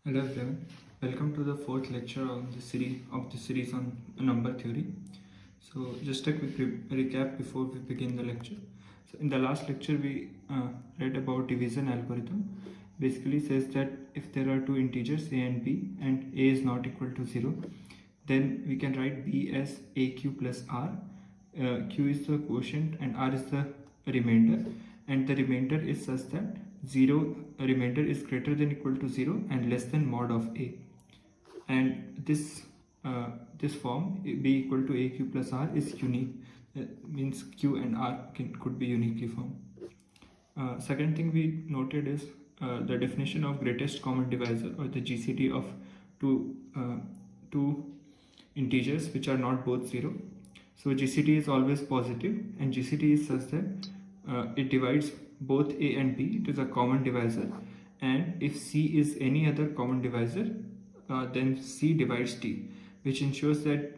Hello everyone, welcome to the fourth lecture of the series on number theory. So just a quick recap before we begin the lecture. So in the last lecture we read about division algorithm. Basically says that if there are two integers a and b and a is not equal to 0, then we can write b as aq plus r. Q is the quotient and r is the remainder, and the remainder is such that remainder is greater than equal to 0 and less than mod of a, and this form b equal to aq plus r is unique. Means q and r could be uniquely formed. Second thing we noted is the definition of greatest common divisor, or the GCD of two integers which are not both 0. So GCD is always positive, and GCD is such that it divides both a and b. It is a common divisor, and if c is any other common divisor, then c divides d, which ensures that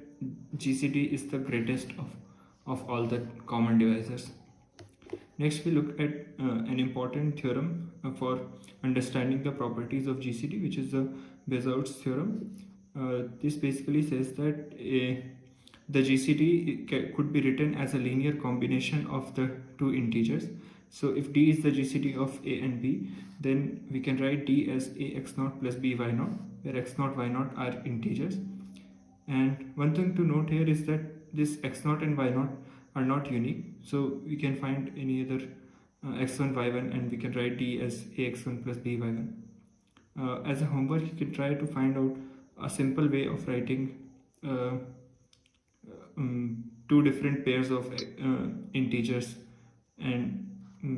GCD is the greatest of all the common divisors. Next, we look at an important theorem for understanding the properties of GCD, which is the Bezout's theorem. This basically says that the GCD could be written as a linear combination of the two integers. So if d is the GCD of a and b, then we can write d as ax0 plus by0, where x0, y0 are integers. And one thing to note here is that this x0 and y0 are not unique, so we can find any other x1, y1, and we can write d as ax1 plus by1. As a homework, you can try to find out a simple way of writing two different pairs of integers, and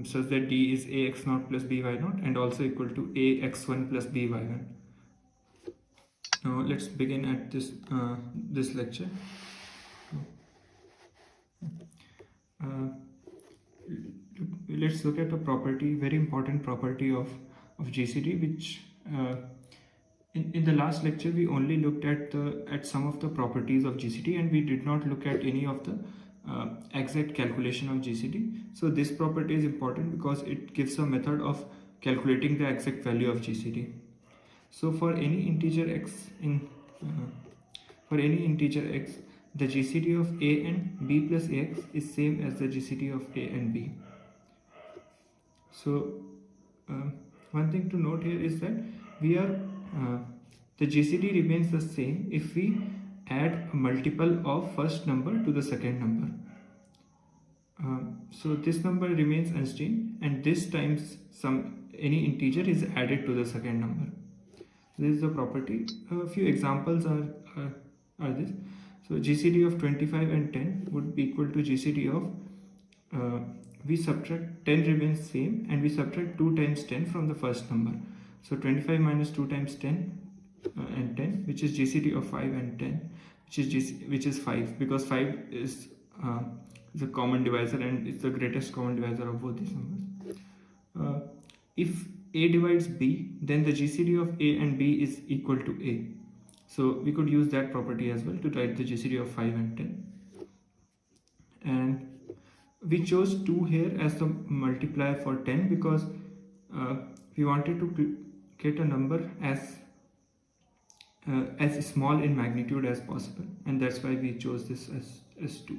such that d is ax0 plus by0 and also equal to ax1 plus by1. Now let's begin at this lecture. Let's look at a property, very important property of GCD, which in the last lecture we only looked at some of the properties of GCD, and we did not look at any of the exact calculation of GCD. So this property is important because it gives a method of calculating the exact value of GCD. So for any integer x the GCD of a and b plus ax is same as the GCD of a and b. So one thing to note here is that the GCD remains the same if we add a multiple of first number to the second number. So this number remains unchanged, and this times any integer is added to the second number. This is the property. A few examples are this. So GCD of 25 and 10 would be equal to GCD of we subtract 10 remains same, and we subtract 2 times 10 from the first number. So 25 minus 2 times 10 and 10, which is GCD of 5 and 10, which is 5, because 5 is the common divisor and it's the greatest common divisor of both these numbers. If a divides b, then the GCD of a and b is equal to a. So we could use that property as well to write the GCD of 5 and 10. And we chose 2 here as the multiplier for 10 because we wanted to get a number as small in magnitude as possible, and that's why we chose this as 2.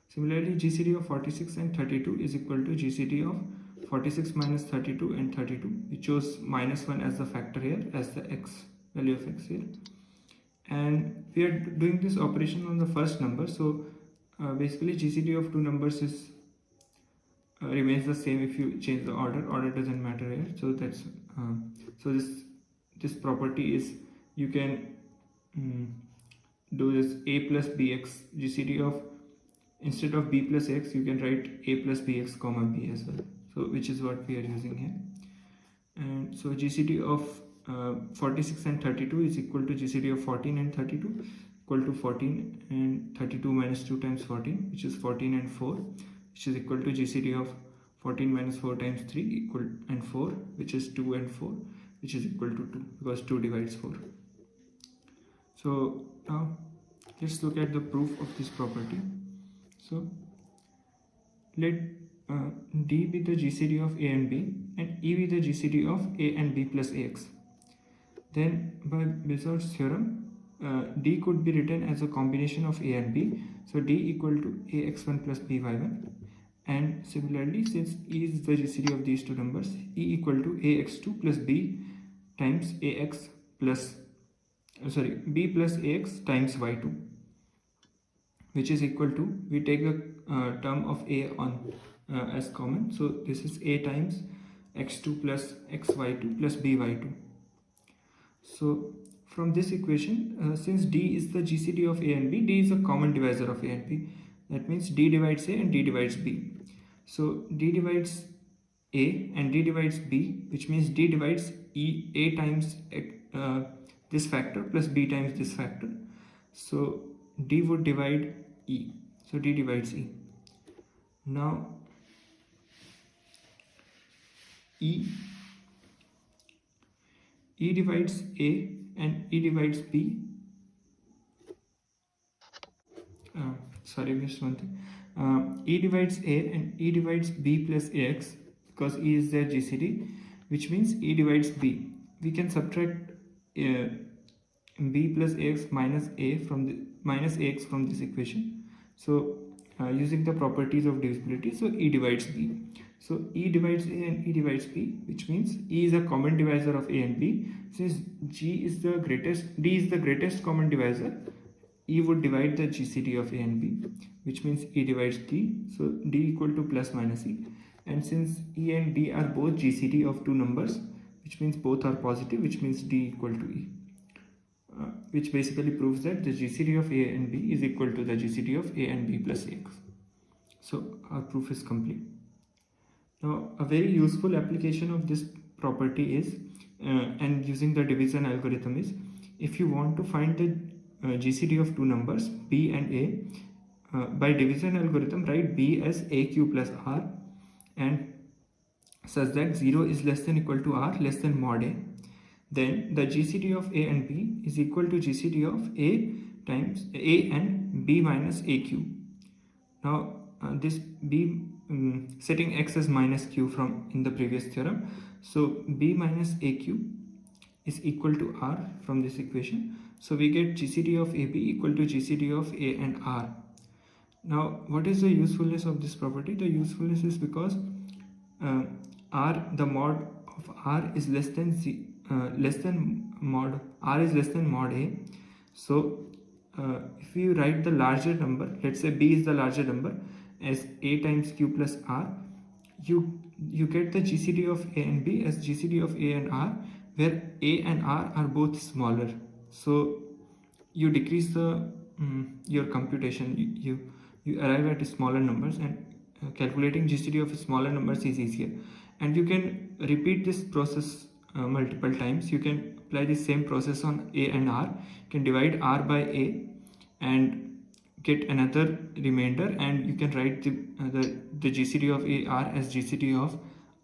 Similarly, GCD of 46 and 32 is equal to GCD of 46 minus 32 and 32. We chose minus 1 as the factor here, as the value of x here, and we are doing this operation on the first number. So basically GCD of two numbers is remains the same if you change the order doesn't matter here. So that's so this property is, you can do this a plus bx GCD of, instead of b plus x you can write a plus bx comma b as well, so which is what we are using here. And so GCD of 46 and 32 is equal to GCD of 14 and 32, equal to 14 and 32 minus 2 times 14, which is 14 and 4, which is equal to GCD of 14 minus 4 times 3 equal and 4, which is 2 and 4, which is equal to 2, because 2 divides 4. So now let's look at the proof of this property. So let d be the GCD of a and b, and e be the GCD of a and b plus ax. Then by Bezoart's theorem, D could be written as a combination of A and B. So D equal to AX1 plus BY1. And similarly, since E is the GCD of these two numbers, E equal to AX2 plus B times AX plus, B plus AX times Y2, which is equal to, we take the term of A on as common. So this is A times X2 plus XY2 plus BY2. So from this equation, since D is the GCD of A and B, D is a common divisor of A and B. That means D divides A and D divides B. So D divides A and D divides B, which means D divides A times this factor plus B times this factor. So D would divide E. So D divides E. Now E divides A and E divides B. Missed one thing. E divides A and E divides B plus AX, because E is their GCD, which means E divides B. We can subtract B plus AX minus AX from this equation. So using the properties of divisibility, so E divides B. So E divides A and E divides B, which means E is a common divisor of A and B. Since D is the greatest common divisor, E would divide the GCD of A and B, which means E divides D. So D equal to plus minus E. And since E and D are both GCD of two numbers, which means both are positive, which means D equal to E. Which basically proves that the GCD of A and B is equal to the GCD of A and B plus AX. So our proof is complete. Now a very useful application of this property is, and using the division algorithm is, if you want to find the GCD of two numbers B and A, by division algorithm write B as AQ plus R, and such that 0 is less than equal to R less than mod A. Then the GCD of A and B is equal to GCD of A times A and B minus AQ. Now this B, setting X as minus Q from in the previous theorem, so B minus AQ is equal to R from this equation. So we get GCD of AB equal to GCD of A and R. Now what is the usefulness of this property? The usefulness is because R, the mod of R is less than mod R is less than mod A. So if you write the larger number, let's say B is the larger number, as A times Q plus R, you get the GCD of A and B as GCD of A and R, where A and R are both smaller. So you decrease the your computation, you arrive at smaller numbers, and calculating GCD of smaller numbers is easier. And you can repeat this process multiple times. You can apply the same process on A and R. You can divide R by A and get another remainder, and you can write the GCD of AR as GCD of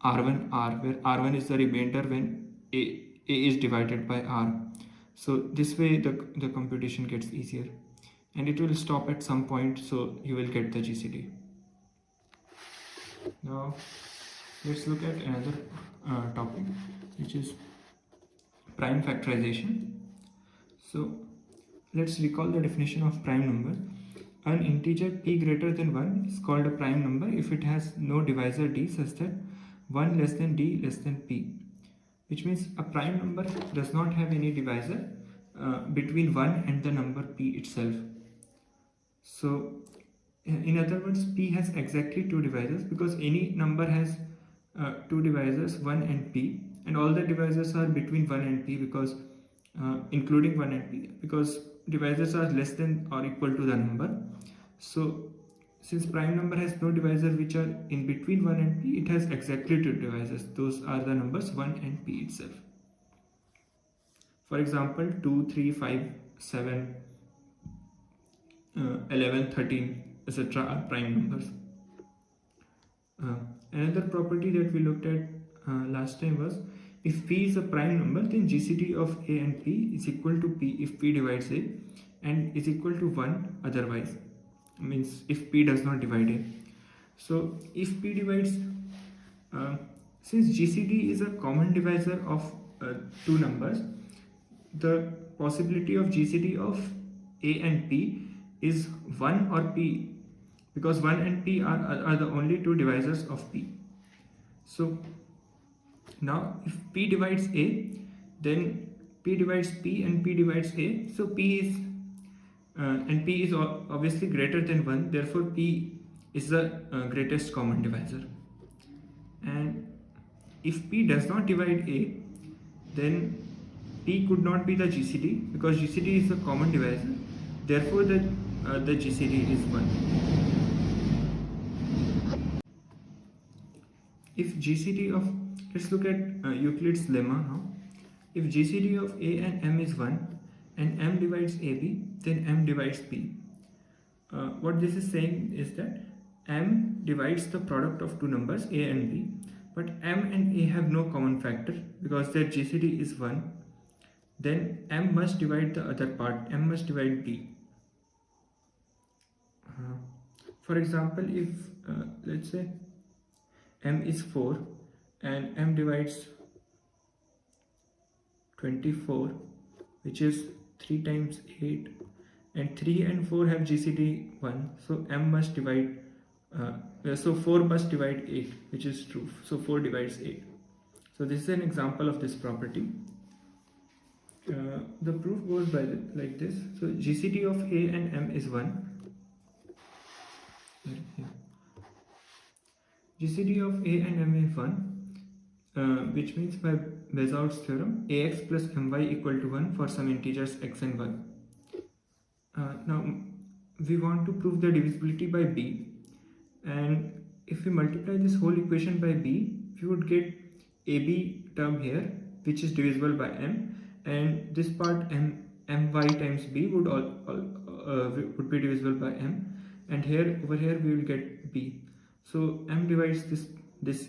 R1R, where R1 is the remainder when A is divided by R. So this way the computation gets easier, and it will stop at some point, so you will get the GCD. Now let's look at another topic, which is prime factorization. So let's recall the definition of prime number. An integer p greater than 1 is called a prime number if it has no divisor d such that 1 less than d less than p, which means a prime number does not have any divisor between 1 and the number p itself. So in other words, p has exactly two divisors, because any number has two divisors, 1 and p, and all the divisors are between 1 and p, because including 1 and p, because divisors are less than or equal to the number. So since prime number has no divisor which are in between 1 and p, it has exactly two divisors. Those are the numbers 1 and p itself. For example, 2, 3, 5, 7, 11, 13, etc. are prime numbers. Another property that we looked at last time was, if p is a prime number, then GCD of A and P is equal to P if P divides A, and is equal to 1 otherwise, means if P does not divide A. So if P divides, since GCD is a common divisor of two numbers, the possibility of GCD of A and P is 1 or P, because 1 and P are the only two divisors of P. So now if P divides A, then P divides P and P divides A. So P is and P is obviously greater than 1, therefore P is the greatest common divisor. And if P does not divide A, then P could not be the GCD, because GCD is the common divisor, therefore the GCD is 1. If GCD of, let's look at Euclid's lemma now. If GCD of A and M is 1 and M divides AB, then M divides P. What this is saying is that M divides the product of two numbers A and B, but M and A have no common factor because their GCD is 1. Then M must divide the other part, M must divide B. For example, if let's say M is 4 and M divides 24, which is 3 times 8, and 3 and 4 have GCD 1, so M must divide, so 4 must divide 8, which is true, so 4 divides 8. So this is an example of this property. The proof goes by like this. So GCD of A and M is 1. GCD of A and M is 1, which means by Bezout's theorem, AX plus MY equal to 1 for some integers x and y. Now we want to prove the divisibility by B, and if we multiply this whole equation by B, we would get AB term here, which is divisible by M, and this part my times B would would be divisible by M, and over here we will get B. So M divides this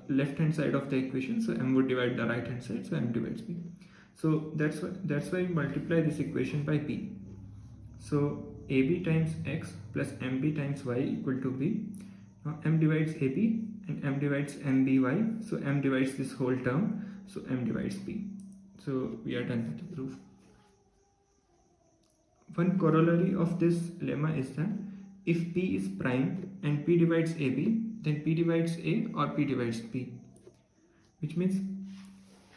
left hand side of the equation, so M would divide the right hand side, so M divides B. So that's why we multiply this equation by B. So AB times x plus MB times y equal to B. Now M divides AB and M divides MBY, so M divides this whole term, so M divides B. So we are done with the proof. One corollary of this lemma is that if P is prime and P divides AB, then P divides A or P divides P. Which means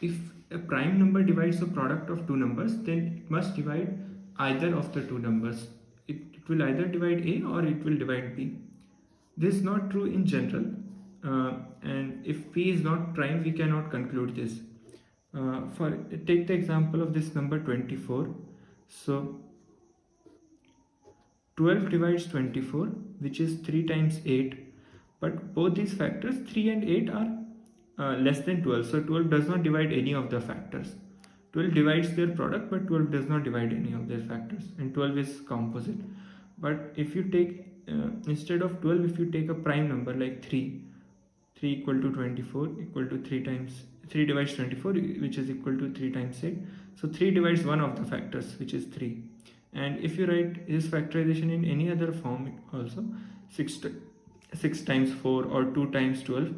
if a prime number divides the product of two numbers, then it must divide either of the two numbers. It will either divide A or it will divide B. This is not true in general, and if P is not prime, we cannot conclude this. Take the example of this number 24. So 12 divides 24, which is 3 times 8, but both these factors 3 and 8 are less than 12, so 12 does not divide any of the factors. 12 divides their product, but 12 does not divide any of their factors, and 12 is composite. But if you take instead of 12, if you take a prime number like 3 equal to 24 equal to 3 divides 24, which is equal to 3 times 8, so 3 divides one of the factors, which is 3. And if you write this factorization in any other form also, 6 times 4 or 2 times 12,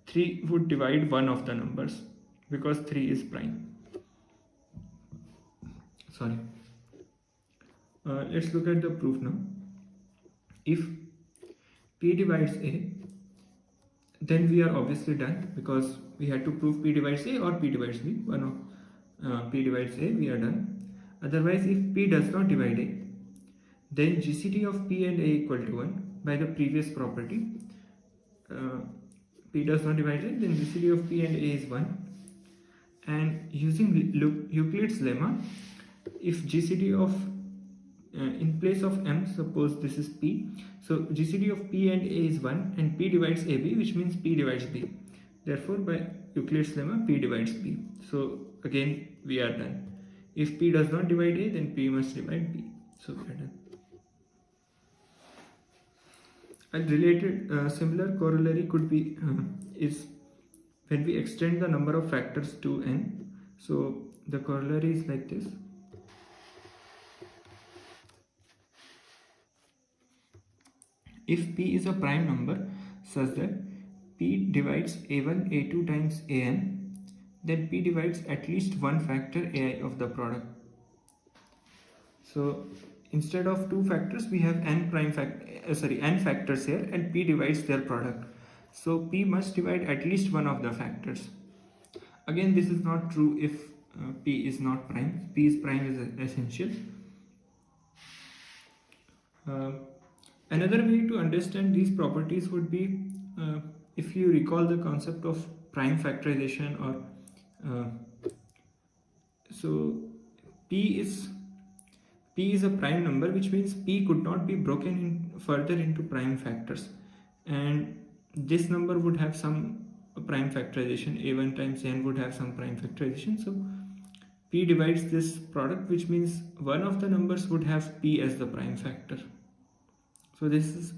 3 would divide one of the numbers because 3 is prime. Sorry. Let's look at the proof now. If P divides A, then we are obviously done, because we had to prove P divides A or P divides B. One of P divides A, we are done. Otherwise, if P does not divide A, then GCD of P and A equal to 1 by the previous property. P does not divide A, then GCD of P and A is 1. And using Euclid's lemma, if GCD of in place of M, suppose this is P, so GCD of P and A is 1 and P divides AB, which means P divides B. Therefore, by Euclid's lemma, P divides B. So again, we are done. If P does not divide A, then P must divide B. So we are done. A related similar corollary could be is when we extend the number of factors to n. So the corollary is like this. If P is a prime number such that P divides A1, A2 times An, then P divides at least one factor AI of the product. So instead of two factors, we have n factors here, and P divides their product. So P must divide at least one of the factors. Again, this is not true if P is not prime. P is prime is essential. Another way to understand these properties would be if you recall the concept of prime factorization, or so P is a prime number, which means P could not be broken further into prime factors, and this number would have some prime factorization. A1 times n would have some prime factorization. So P divides this product, which means one of the numbers would have P as the prime factor. So this is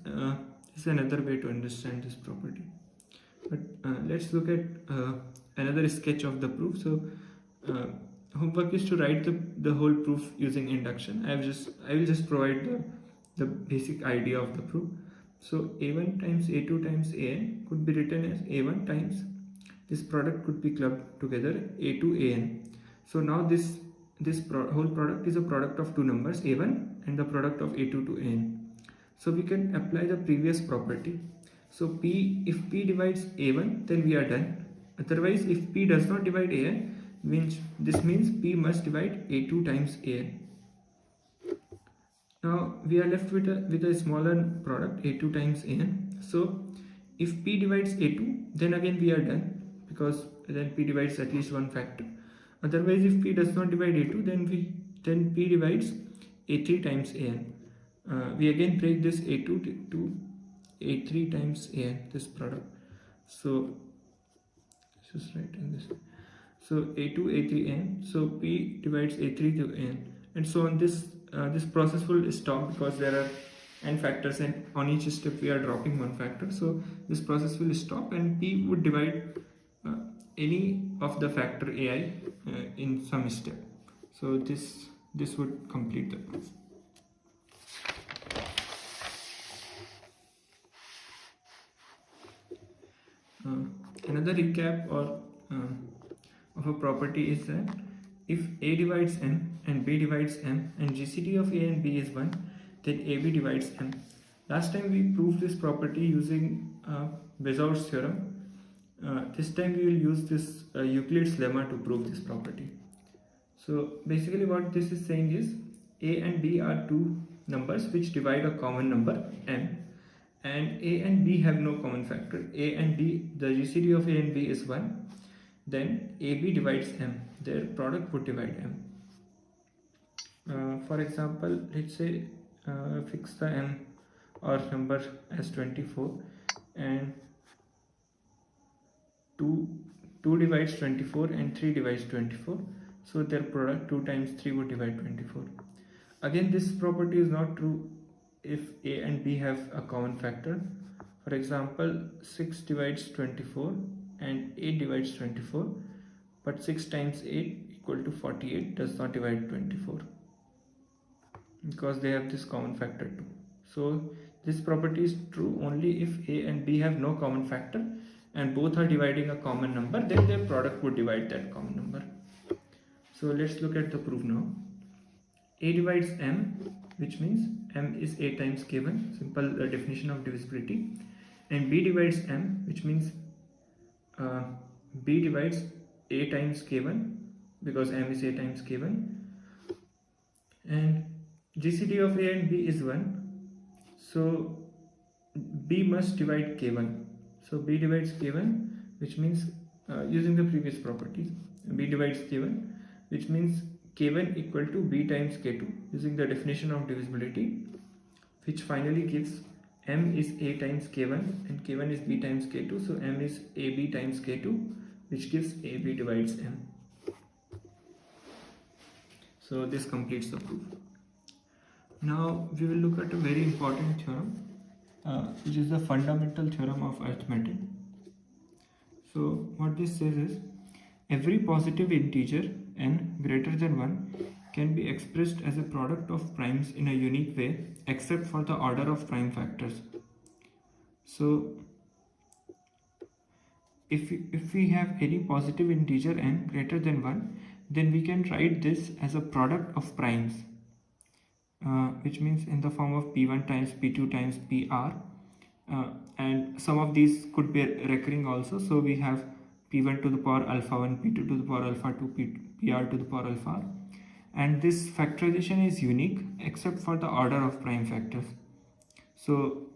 another way to understand this property. But let's look at another sketch of the proof. So homework is to write the whole proof using induction. I will just provide the basic idea of the proof. So A1 times A2 times AN could be written as A1 times this product could be clubbed together A2 AN. So now this whole product is a product of two numbers, A1 and the product of A2 to AN. So we can apply the previous property. So if P divides A1, then we are done. Otherwise, if P does not divide AN, this means P must divide A2 times AN. Now we are left with a smaller product, A2 times AN. So if P divides A2, then again we are done, because then P divides at least one factor. Otherwise, if P does not divide A2, then P divides A3 times AN. We again break this A2 to A3 times AN, this product. So just writing this. So A2 A3 AN. So P divides A3 to AN, and so on. This process will stop because there are n factors, and on each step we are dropping one factor. So this process will stop, and P would divide any of the factor AI in some step. So this would complete the proof. Another recap of a property is that if A divides M and B divides M and GCD of A and B is 1, then AB divides M. Last time we proved this property using Bezout's theorem. This time we will use this Euclid's lemma to prove this property. So basically what this is saying is A and B are two numbers which divide a common number M, and A and B have no common factor. A and B, the GCD of A and B is 1, then AB divides M, their product would divide M. For example, let's say fix the M or number as 24, and 2 divides 24 and 3 divides 24, so their product 2 times 3 would divide 24. Again, this property is not true if A and B have a common factor. For example, 6 divides 24 and 8 divides 24, but 6 times 8 equal to 48 does not divide 24 because they have this common factor too. So this property is true only if A and B have no common factor and both are dividing a common number, then their product would divide that common number. So let's look at the proof now. A divides M, which means M is A times K1, simple definition of divisibility, and B divides M, which means B divides A times K1 because M is A times K1, and GCD of A and B is 1, so B must divide K1. So B divides K1, which means using the previous properties, B divides K1, which means K1 equal to B times K2 using the definition of divisibility, which finally gives M is A times K1 and K1 is B times K2, so M is AB times K2, which gives AB divides M. So this completes the proof. Now we will look at a very important theorem, which is the fundamental theorem of arithmetic. So what this says is, every positive integer n greater than 1 can be expressed as a product of primes in a unique way except for the order of prime factors. So if we have any positive integer n greater than 1, then we can write this as a product of primes, which means in the form of p1 times p2 times pr, and some of these could be recurring also. So we have p1 to the power alpha 1, p2 to the power alpha 2, pr to the power alpha r. And this factorization is unique except for the order of prime factors. So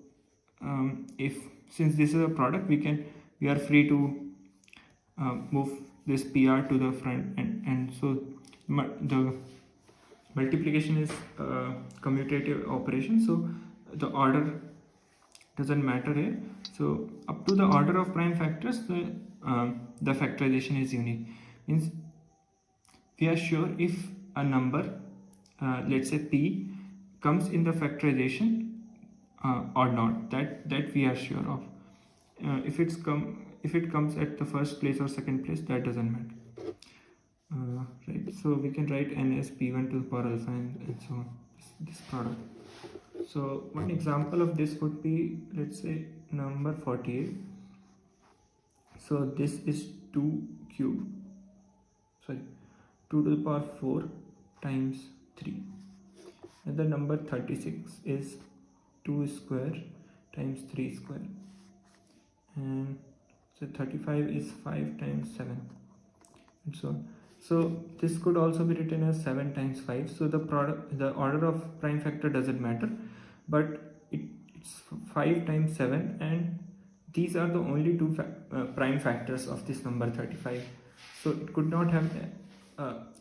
if since this is a product, we are free to move this pr to the front, and so the multiplication is commutative operation, so the order doesn't matter here. So up to the order of prime factors, the factorization is unique. Means we are sure if a number, let's say p, comes in the factorization or not, that we are sure of. If it comes at the first place or second place, that doesn't matter. Right, so we can write n as p1 to the power alpha and so on, this product. So one example of this would be, let's say, number 48. So this is 2 to the power 4 times 3, and the number 36 is 2 square times 3 square, and so 35 is 5 times 7, and so on. So this could also be written as 7 times 5. So the order of prime factor doesn't matter, but it's 5 times 7, and these are the only two prime factors of this number 35. So it could not have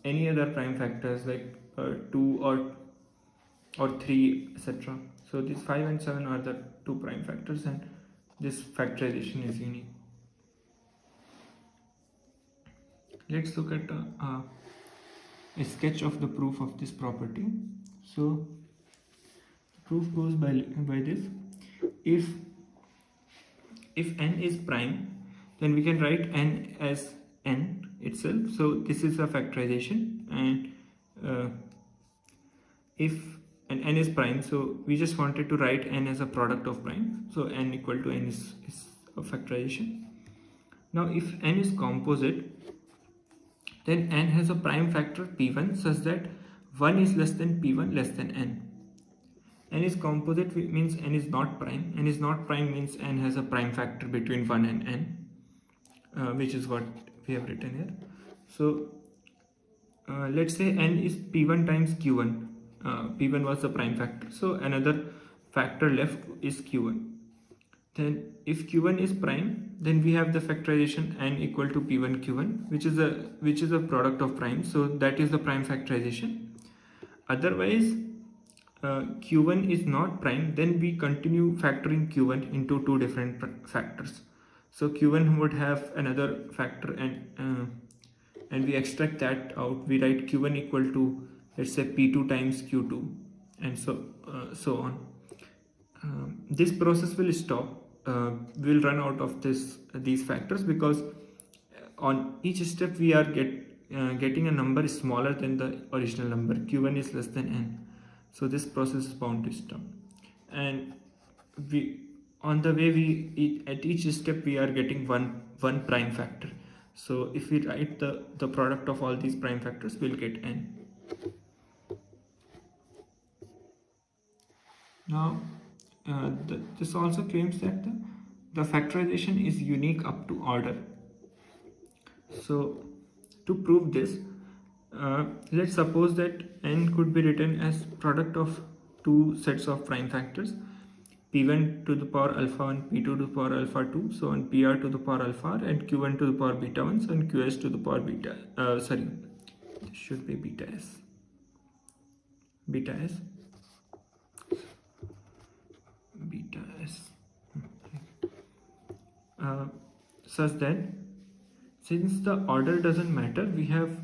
any other prime factors like 2 or 3, etc. So these 5 and 7 are the two prime factors, and this factorization is unique. Let's look at a sketch of the proof of this property. So the proof goes by this. If n is prime, then we can write n as n itself. So this is a factorization, and if n is prime, so we just wanted to write n as a product of prime. So n equal to n is a factorization. Now if n is composite, then n has a prime factor p1 such that 1 is less than p1 less than n. N is composite means n is not prime. N is not prime means n has a prime factor between 1 and n, which is what we have written here. So let's say n is p1 times q1. P1 was the prime factor, so another factor left is q1. Then if q1 is prime, then we have the factorization n equal to p1 q1, which is a product of prime, so that is the prime factorization. Otherwise, q1 is not prime, then we continue factoring q1 into two different factors. So q1 would have another factor, and we extract that out. We write q1 equal to, let's say, p2 times q2, and so on. This process will stop. We'll run out of these factors, because on each step we are getting a number smaller than the original number. q1 is less than n, so this process is bound to stop. And on the way, at each step we are getting one prime factor. So if we write the product of all these prime factors, we'll get n. Now this also claims that the factorization is unique up to order. So to prove this, let's suppose that n could be written as product of two sets of prime factors, p1 to the power alpha 1, p2 to the power alpha 2, so on pr to the power alpha r, and q1 to the power beta 1, so on qs to the power beta, sorry, this should be beta s, such that since the order doesn't matter, we have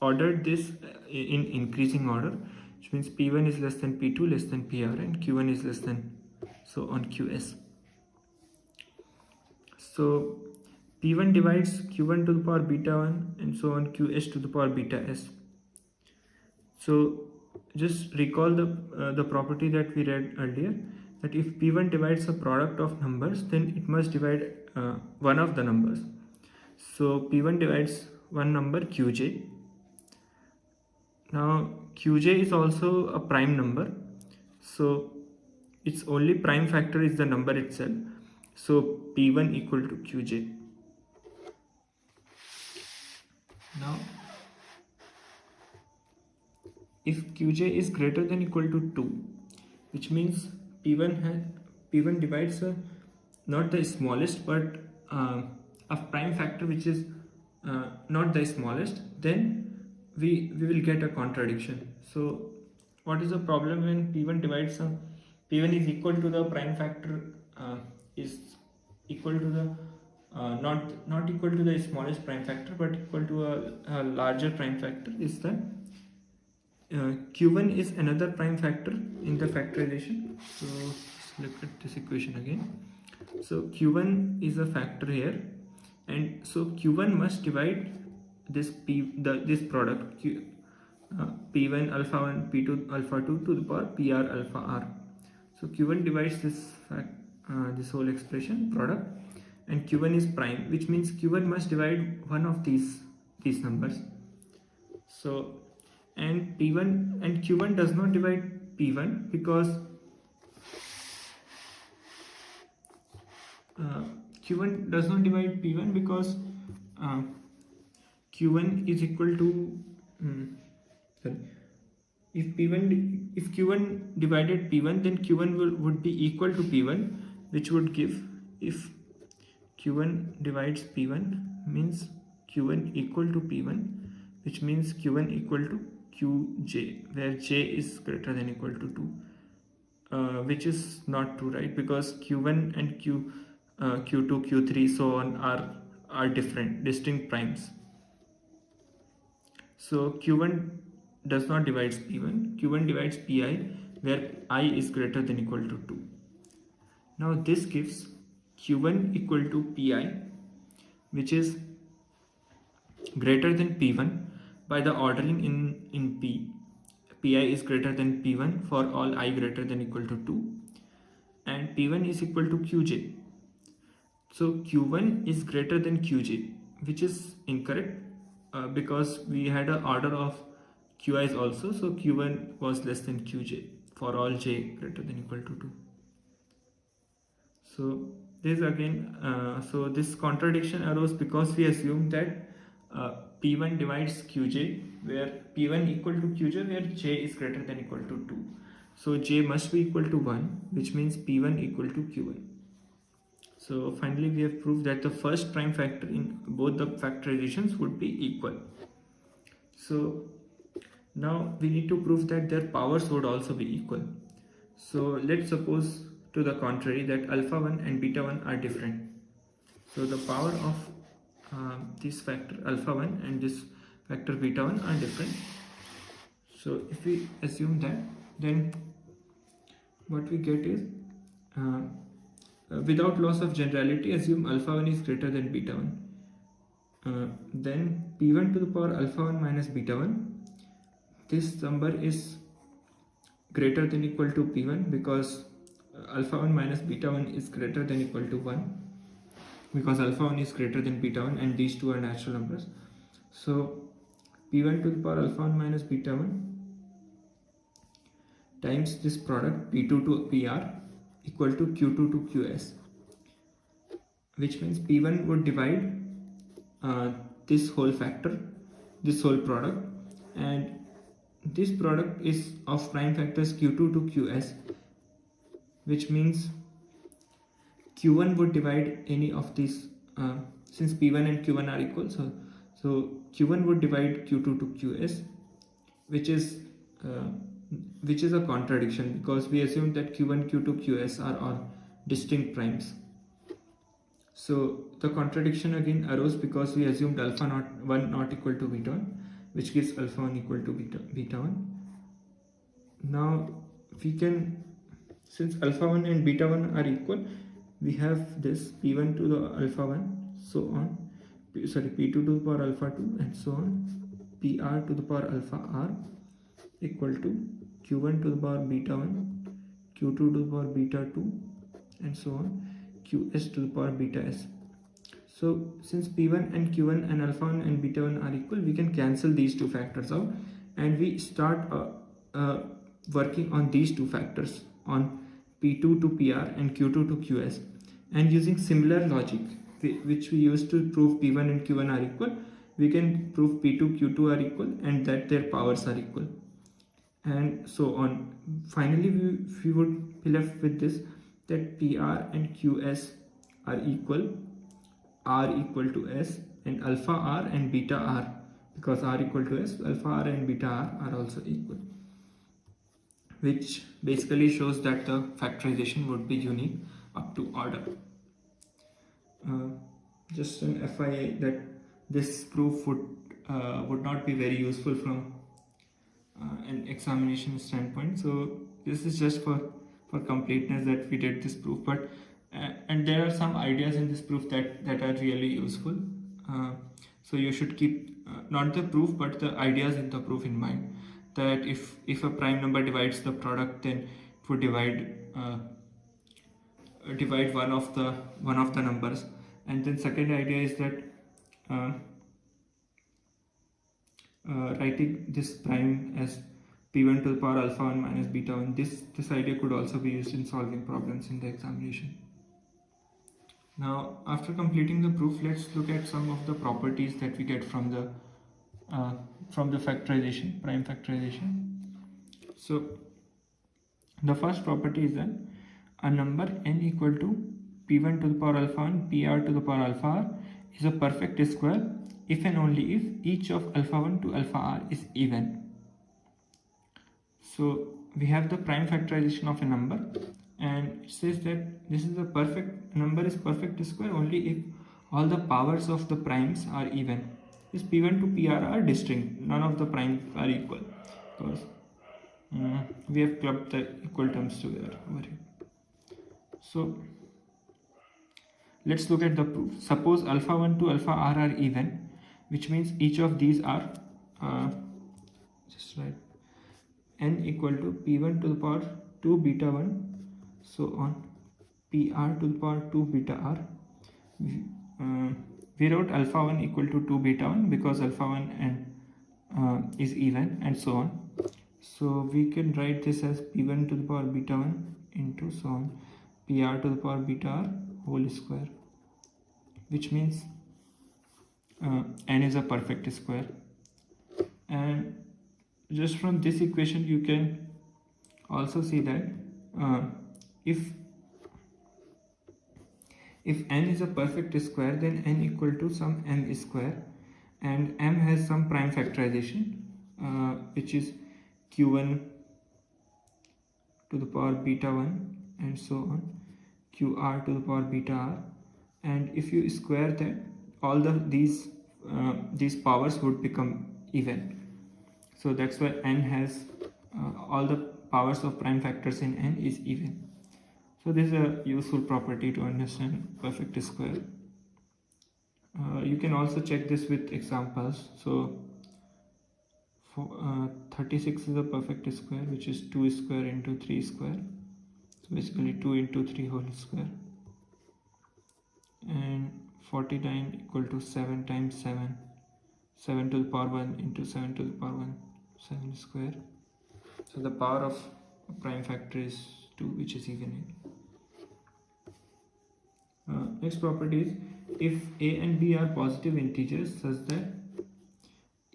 ordered this in increasing order, which means p1 is less than p2 less than pr, and q1 is less than, so on qs. So p1 divides q1 to the power beta 1, and so on qs to the power beta s. So just recall the property that we read earlier, that if p1 divides a product of numbers, then it must divide one of the numbers. So P1 divides one number Qj. Now Qj is also a prime number, so its only prime factor is the number itself. So P1 equal to Qj. Now if Qj is greater than equal to 2, which means P1 divides not the smallest but a prime factor which is not the smallest, then we will get a contradiction. So what is the problem when P1 divides P1 is equal to the prime factor is equal to the not equal to the smallest prime factor but equal to a larger prime factor, is that Q1 is another prime factor in the factorization. So let's look at this equation again. So Q1 is a factor here, and so Q1 must divide this this product P1 alpha 1 P2 alpha 2 to the power PR alpha R. So Q1 divides this whole expression product, and Q1 is prime, which means Q1 must divide one of these numbers. So and P1 and Q1 does not divide P1 because Q1 does not divide P1 because Q1 is equal to if Q1 divided P1, then Q1 would be equal to P1, which would give, if Q1 divides P1 means Q1 equal to P1, which means Q1 equal to Qj, where j is greater than equal to 2, which is not true, right? Because Q1 and Q2, Q3 so on are different, distinct primes. So Q1 does not divide P1, Q1 divides Pi, where I is greater than equal to 2. Now this gives Q1 equal to Pi, which is greater than P1 by the ordering in P. Pi is greater than P1 for all I greater than equal to 2, and P1 is equal to Qj. So Q1 is greater than Qj, which is incorrect because we had an order of Qi's also, so Q1 was less than Qj for all j greater than equal to 2. So this again, so this contradiction arose because we assume that P1 divides Qj, where P1 equal to Qj, where j is greater than equal to 2. So j must be equal to 1, which means P1 equal to Q1. So finally we have proved that the first prime factor in both the factorizations would be equal. So now we need to prove that their powers would also be equal. So let's suppose to the contrary that alpha 1 and beta 1 are different. So the power of this factor alpha 1 and this factor beta 1 are different. So if we assume that, then what we get is without loss of generality, assume alpha 1 is greater than beta 1. Then P1 to the power alpha 1 minus beta 1, this number is greater than equal to P1 because alpha 1 minus beta 1 is greater than equal to 1, because alpha 1 is greater than beta 1 and these two are natural numbers. So P1 to the power alpha 1 minus beta 1 times this product P2 to PR equal to Q2 to Qs, which means P1 would divide this whole factor, this whole product, and this product is of prime factors Q2 to Qs, which means Q1 would divide any of these, since P1 and Q1 are equal, so Q1 would divide Q2 to Qs, which is a contradiction because we assume that Q1, Q2, Qs are all distinct primes. So the contradiction again arose because we assumed alpha 1 not equal to beta 1, which gives alpha 1 equal to beta 1. Now we can, since alpha 1 and beta 1 are equal, we have this P1 to the alpha 1, so on, P2 to the power alpha 2 and so on, PR to the power alpha R equal to Q1 to the power beta 1, Q2 to the power beta 2 and so on, Qs to the power beta S. So since P1 and Q1 and alpha 1 and beta 1 are equal, we can cancel these two factors out, and we start working on these two factors, on P2 to PR and Q2 to QS, and using similar logic which we used to prove P1 and Q1 are equal, we can prove P2 Q2 are equal and that their powers are equal, and so on. Finally we would be left with this, that PR and QS are equal, R equal to S, and alpha R and beta R, because R equal to S, alpha R and beta R are also equal, which basically shows that the factorization would be unique up to order. Just an FYI that this proof would not be very useful from an examination standpoint. So this is just for completeness that we did this proof, but and there are some ideas in this proof that are really useful. So you should keep not the proof but the ideas in the proof in mind, that if a prime number divides the product, then it would divide one of the numbers. And then second idea is that writing this prime as P1 to the power alpha 1 minus beta 1, this idea could also be used in solving problems in the examination. Now after completing the proof, let's look at some of the properties that we get from the factorization, prime factorization. So the first property is that a number n equal to P1 to the power alpha 1 PR to the power alpha r is a perfect square if and only if each of alpha 1 to alpha r is even. So we have the prime factorization of a number, and it says that this is a perfect number is perfect square only if all the powers of the primes are even. This P1 to PR are distinct, none of the primes are equal, because we have clubbed the equal terms together over here. So let's look at the proof. Suppose alpha 1 to alpha r are even, which means each of these are just write n equal to P1 to the power 2 beta 1, so on PR to the power 2 beta r. We wrote alpha 1 equal to 2 beta 1 because alpha 1 and is even, and so on. So we can write this as P1 to the power beta 1 into so on PR to the power beta r whole square, which means n is a perfect square. And just from this equation you can also see that if n is a perfect square, then n equal to some m square, and m has some prime factorization which is q1 to the power beta 1 and so on, qr to the power beta r, and if you square that, all these powers would become even. So that's why n has all the powers of prime factors in n is even. So this is a useful property to understand perfect square. You can also check this with examples. So 36 is a perfect square, which is 2 square into 3 square. So basically 2 into 3 whole square. And 49 equal to 7 times 7. 7 to the power 1 into 7 to the power 1, 7 square. So the power of a prime factor is 2, which is even here. Next property is, if a and b are positive integers such that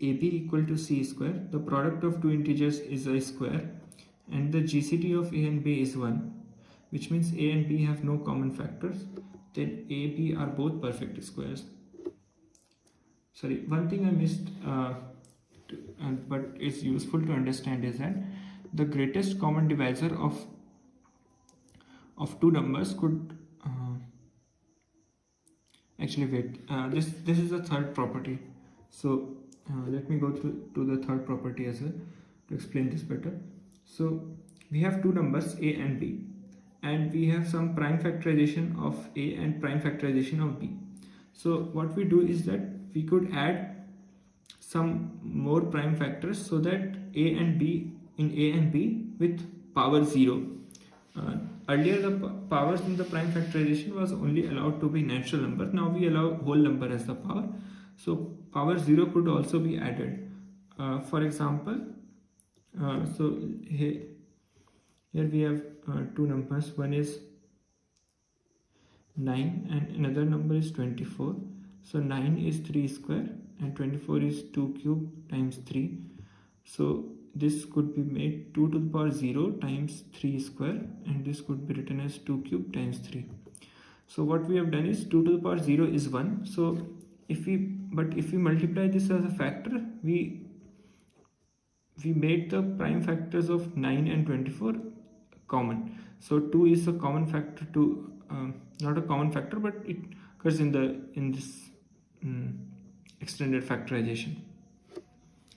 ab equal to c square, the product of two integers is a square, and the GCD of a and b is 1, which means a and b have no common factors, then a, b are both perfect squares. Sorry, one thing I missed, but it's useful to understand, is that the greatest common divisor of two numbers could actually wait. This is the third property. So let me go to the third property as well to explain this better. So we have two numbers a and b, and we have some prime factorization of a and prime factorization of b. So what we do is that we could add some more prime factors so that a and b with power 0. earlier the powers in the prime factorization was only allowed to be natural number. Now we allow whole number as the power. So power 0 could also be added. For example, so here we have two numbers. One is 9 and another number is 24. So 9 is 3 square and 24 is 2 cube times 3. So this could be made 2 to the power 0 times 3 square, and this could be written as 2 cube times 3. So what we have done is 2 to the power 0 is 1. So if we multiply this as a factor, we made the prime factors of 9 and 24 common. So 2 is a common factor to not a common factor, but it occurs in this extended factorization.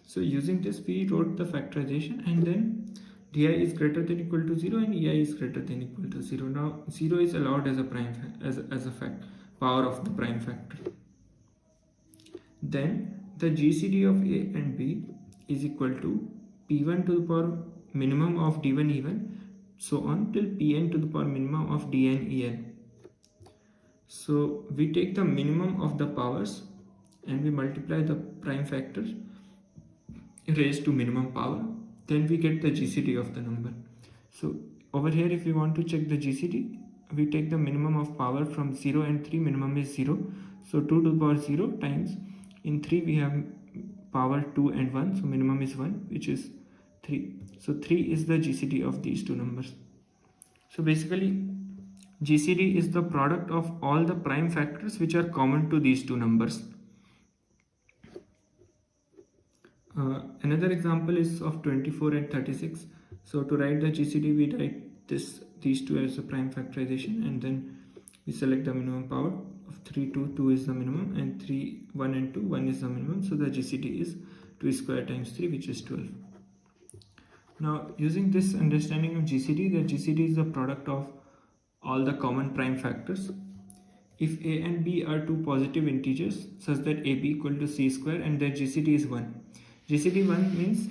So using this we wrote the factorization, and then di is greater than equal to 0 and ei is greater than equal to 0. Now 0 is allowed as a prime as a power of the prime factor. Then the GCD of A and B is equal to P1 to the power minimum of D1 even, so on till Pn to the power minimum of Dn En. So we take the minimum of the powers and we multiply the prime factors raised to minimum power, then we get the GCD of the number. So over here, if we want to check the GCD, we take the minimum of power from 0 and 3, minimum is 0. So 2 to the power 0 times, in 3 we have power 2 and 1, so minimum is 1, which is 3. So 3 is the GCD of these two numbers. So basically GCD is the product of all the prime factors which are common to these two numbers. Another example is of 24 and 36. So to write the GCD, we write these two as a prime factorization, and then we select the minimum power of 3, 2, 2 is the minimum, and 3, 1 and 2, 1 is the minimum. So the GCD is 2 square times 3, which is 12. Now using this understanding of GCD, the GCD is the product of all the common prime factors. If a and b are two positive integers such that ab equal to c square and their GCD is 1. GCD 1 means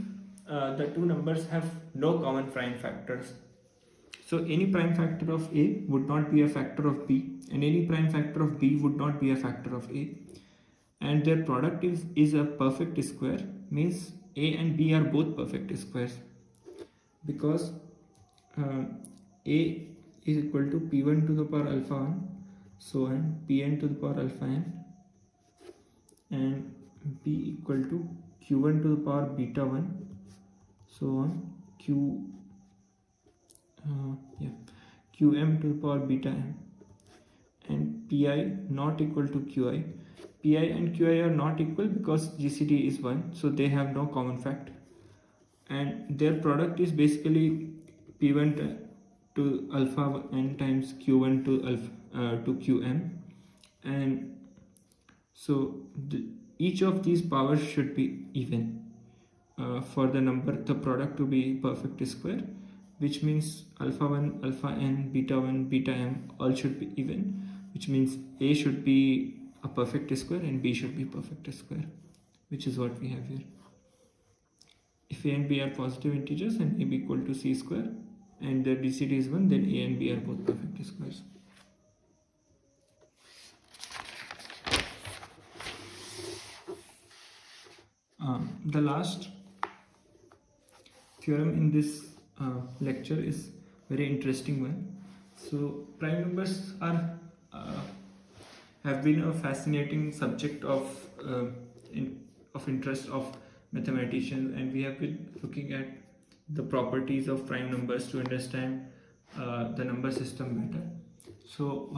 the two numbers have no common prime factors. So any prime factor of a would not be a factor of b, and any prime factor of b would not be a factor of a. And their product is a perfect square, means a and b are both perfect squares, because a is equal to p1 to the power alpha 1, so on pn to the power alpha n, and b equal to q1 to the power beta 1, so on qm to the power beta m, and pi not equal to qi. Pi and qi are not equal because GCD is 1, so they have no common factor, and their product is basically p1 to alpha n times q1 to alpha to qm, and so each of these powers should be even for the product to be perfect square, which means alpha 1, alpha n, beta 1, beta m all should be even, which means a should be a perfect square and b should be perfect square, which is what we have here. If a and b are positive integers and a b equal to c square and their GCD is 1, then a and b are both perfect squares. The last theorem in this lecture is very interesting one. So prime numbers are have been a fascinating subject of interest of mathematicians, and we have been looking at the properties of prime numbers to understand the number system better. So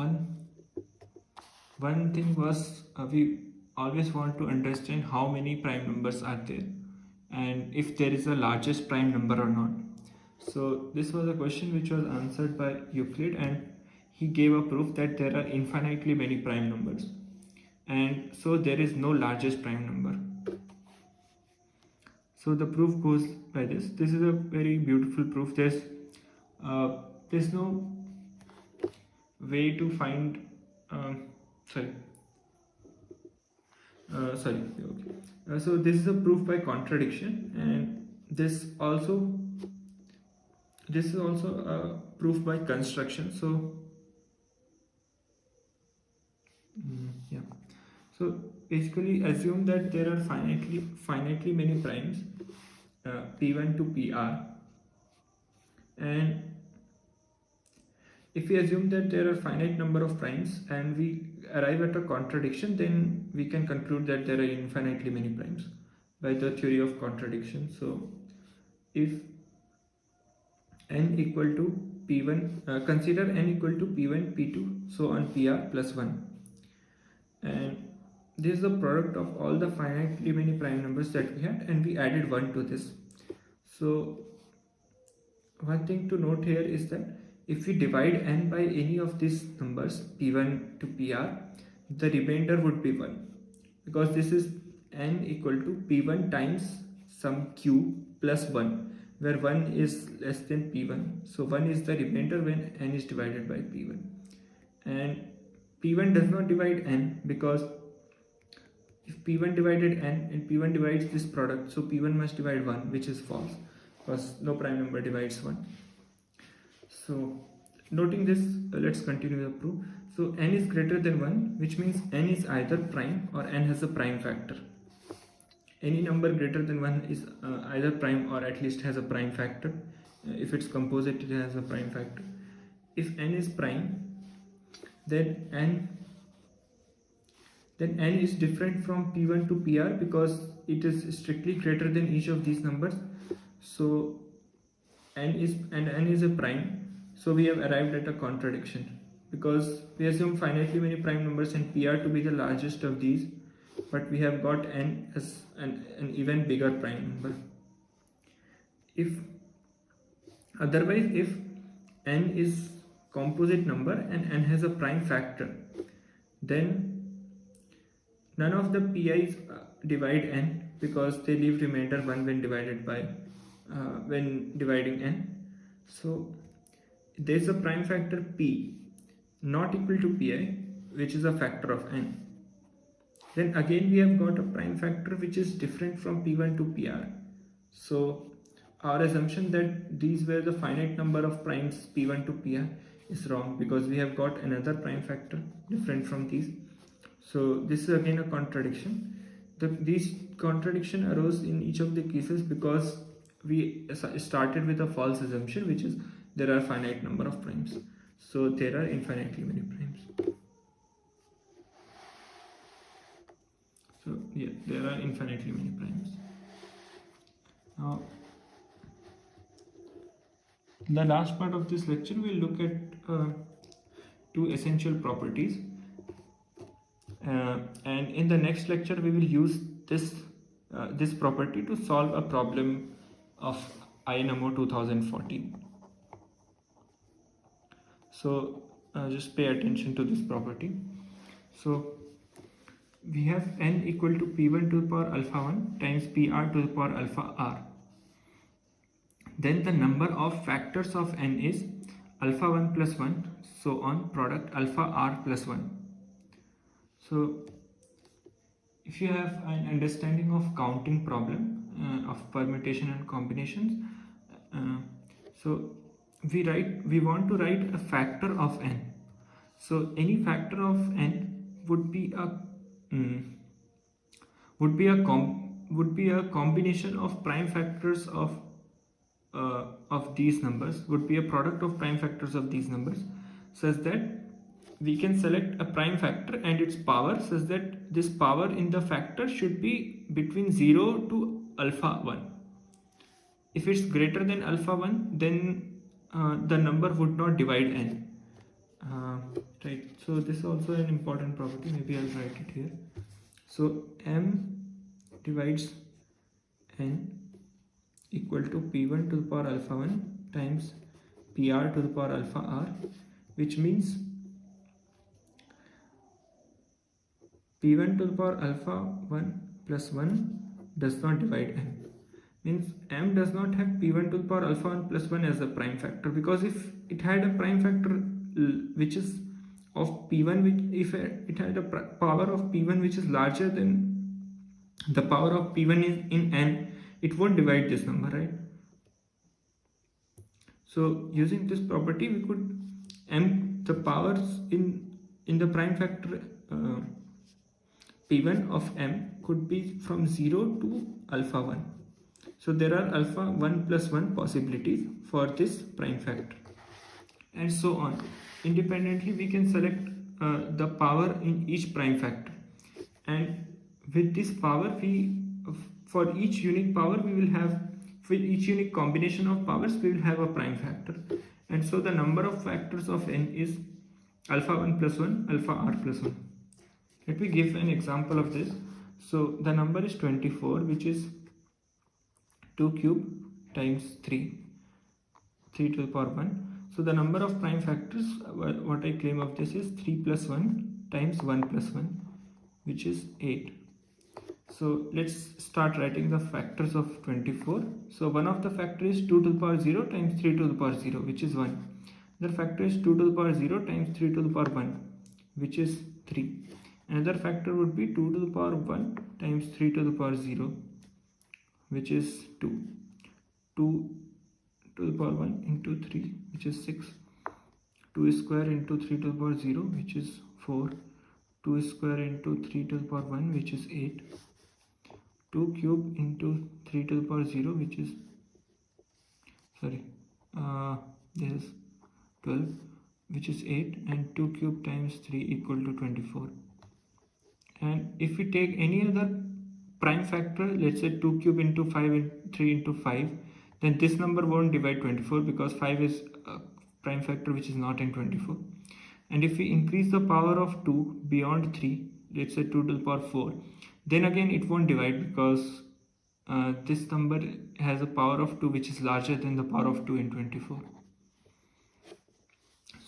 one thing was we always want to understand how many prime numbers are there and if there is a largest prime number or not. So this was a question which was answered by Euclid, and he gave a proof that there are infinitely many prime numbers, and so there is no largest prime number. So the proof goes by this. This is a very beautiful proof. There's no way to find so this is a proof by contradiction, and this also this is also a proof by construction. So yeah, so basically assume that there are finitely many primes p1 to pr, and if we assume that there are finite number of primes and we arrive at a contradiction, then we can conclude that there are infinitely many primes by the theory of contradiction. So if n equal to p1, consider n equal to p1, p2, so on pr plus 1, and this is the product of all the finitely many prime numbers that we had, and we added 1 to this. So one thing to note here is that if we divide n by any of these numbers p1 to pr, the remainder would be 1, because this is n equal to p1 times some q plus 1, where 1 is less than p1. So 1 is the remainder when n is divided by p1, and p1 does not divide n, because if p1 divided n and p1 divides this product, so p1 must divide 1, which is false, because no prime number divides 1. So noting this, let's continue the proof. So n is greater than 1, which means n is either prime or n has a prime factor. Any number greater than 1 is either prime or at least has a prime factor. If it's composite, it has a prime factor. If n is prime, then n is different from p1 to pr, because it is strictly greater than each of these numbers. So n is a prime. So we have arrived at a contradiction, because we assume finitely many prime numbers and pr to be the largest of these, but we have got n as an even bigger prime number. If otherwise, if n is composite number and n has a prime factor, then none of the pi's divide n, because they leave remainder 1 when divided by when dividing n. So there is a prime factor p not equal to pi, which is a factor of n. Then again we have got a prime factor which is different from p1 to pr. So our assumption that these were the finite number of primes p1 to pr is wrong, because we have got another prime factor different from these. So this is again a contradiction. These contradiction arose in each of the cases because we started with a false assumption, which is there are finite number of primes. So there are infinitely many primes. So yeah, there are infinitely many primes. Now, the last part of this lecture, we'll look at two essential properties. And in the next lecture, we will use this property to solve a problem of INMO 2014. So just pay attention to this property. So we have n equal to p1 to the power alpha 1 times pr to the power alpha r. Then the number of factors of n is alpha 1 plus 1, so on, product alpha r plus 1. So if you have an understanding of counting problem of permutation and combinations, so we want to write a factor of n. So any factor of n would be a combination of prime factors of these numbers, would be a product of prime factors of these numbers, such that we can select a prime factor and its power, such that this power in the factor should be between 0 to alpha 1. If it's greater than alpha 1, then the number would not divide n. Right, so this is also an important property. Maybe I'll write it here. So m divides n equal to p1 to the power alpha 1 times pr to the power alpha r, which means p1 to the power alpha 1 plus 1 does not divide n. Means m does not have p1 to the power alpha 1 plus 1 as a prime factor, because if it had a prime factor which is of p1, if it had a power of p1 which is larger than the power of p1 in n, it won't divide this number, right? So using this property, we could the powers in the prime factor p1 of m could be from 0 to alpha 1. So there are alpha 1 plus 1 possibilities for this prime factor, and so on. Independently, we can select the power in each prime factor, and with this power, for each unique power we will have, with each unique combination of powers we will have a prime factor, and so the number of factors of n is alpha 1 plus 1 alpha r plus 1. Let me give an example of this. So the number is 24, which is 2 cube times 3 to the power 1. So the number of prime factors, what I claim of this is 3 plus 1 times 1 plus 1, which is 8. So let's start writing the factors of 24. So one of the factor is 2 to the power 0 times 3 to the power 0, which is 1. The factor is 2 to the power 0 times 3 to the power 1, which is 3. Another factor would be 2 to the power 1 times 3 to the power 0, which is 2. 2 to the power 1 into 3, which is 6. 2 square into 3 to the power 0, which is 4. 2 square into 3 to the power 1, which is 8. 2 cube into 3 to the power 0, which is, this 12, which is 8, and 2 cube times 3 equal to 24. And if we take any other prime factor, let's say 2 cube into 5 and 3 into 5, then this number won't divide 24 because 5 is a prime factor which is not in 24. And if we increase the power of 2 beyond 3, let's say 2 to the power 4, then again it won't divide because this number has a power of 2 which is larger than the power of 2 in 24.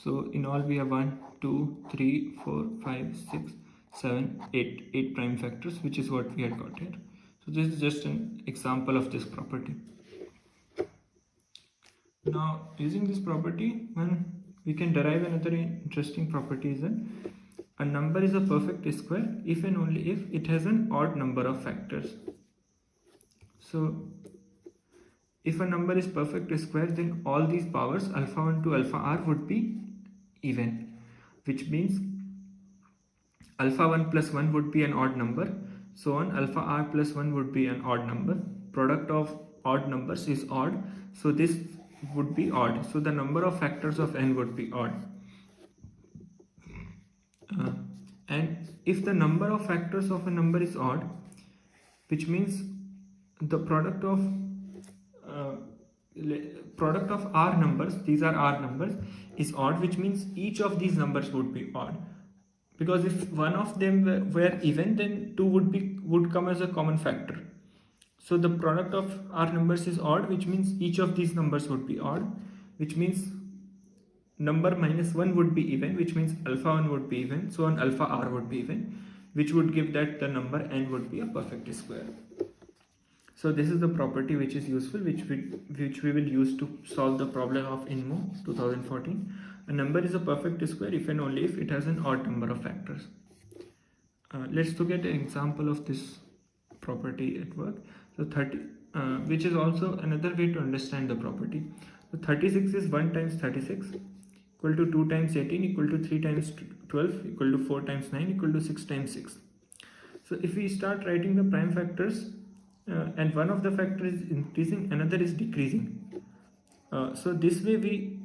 So in all we have 1, 2, 3, 4, 5, 6, 7, 8 prime factors, which is what we had got here. So this is just an example of this property. Now using this property, we can derive another interesting property is that a number is a perfect square if and only if it has an odd number of factors. So if a number is perfect square, then all these powers alpha 1 to alpha r would be even, which means alpha 1 plus 1 would be an odd number, so on alpha r plus 1 would be an odd number. Product of odd numbers is odd, so this would be odd, so the number of factors of n would be odd. And if the number of factors of a number is odd, which means the product of r numbers, these are r numbers, is odd, which means each of these numbers would be odd, because if one of them were even, then 2 would come as a common factor. So the product of r numbers is odd, which means each of these numbers would be odd, which means number minus 1 would be even, which means alpha 1 would be even, so on alpha r would be even, which would give that the number n would be a perfect square. So this is the property which is useful, which we will use to solve the problem of INMO 2014. A number is a perfect square if and only if it has an odd number of factors. Let's look at an example of this property at work. So 30, which is also another way to understand the property. So 36 is 1 times 36 equal to 2 times 18 equal to 3 times 12 equal to 4 times 9 equal to 6 times 6. So if we start writing the prime factors, and one of the factor is increasing, another is decreasing. So this way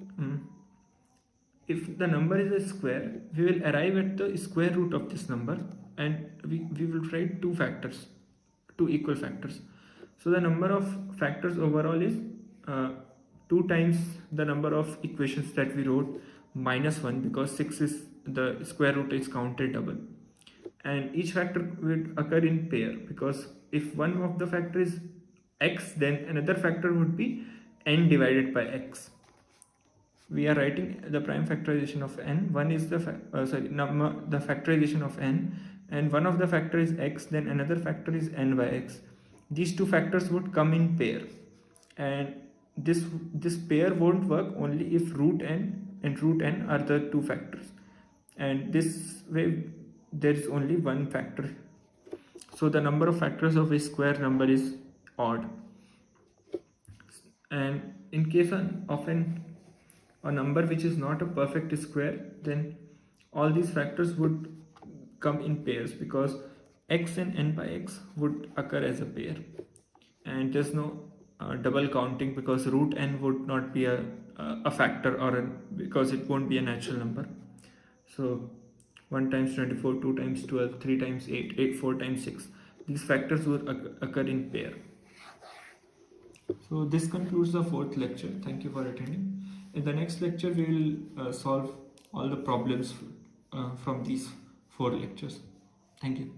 if the number is a square, we will arrive at the square root of this number, and we will write two equal factors. So the number of factors overall is 2 times the number of equations that we wrote minus 1, because 6 is the square root is counted double, and each factor will occur in pair, because if one of the factor is x, then another factor would be n divided by x. We are writing the prime factorization of n. One is the the factorization of n, and one of the factor is x, then another factor is n by x. These two factors would come in pair, and this pair won't work only if root n and root n are the two factors, and this way there is only one factor. So the number of factors of a square number is odd. And in case of an a number which is not a perfect square, then all these factors would come in pairs, because x and n by x would occur as a pair, and there's no double counting, because root n would not be a factor, because it won't be a natural number. So 1 times 24, 2 times 12, 3 times 8, 8 4 times 6, these factors would occur in pair. So this concludes the fourth lecture. Thank you for attending. In the next lecture, we will solve all the problems from these 4 lectures. Thank you.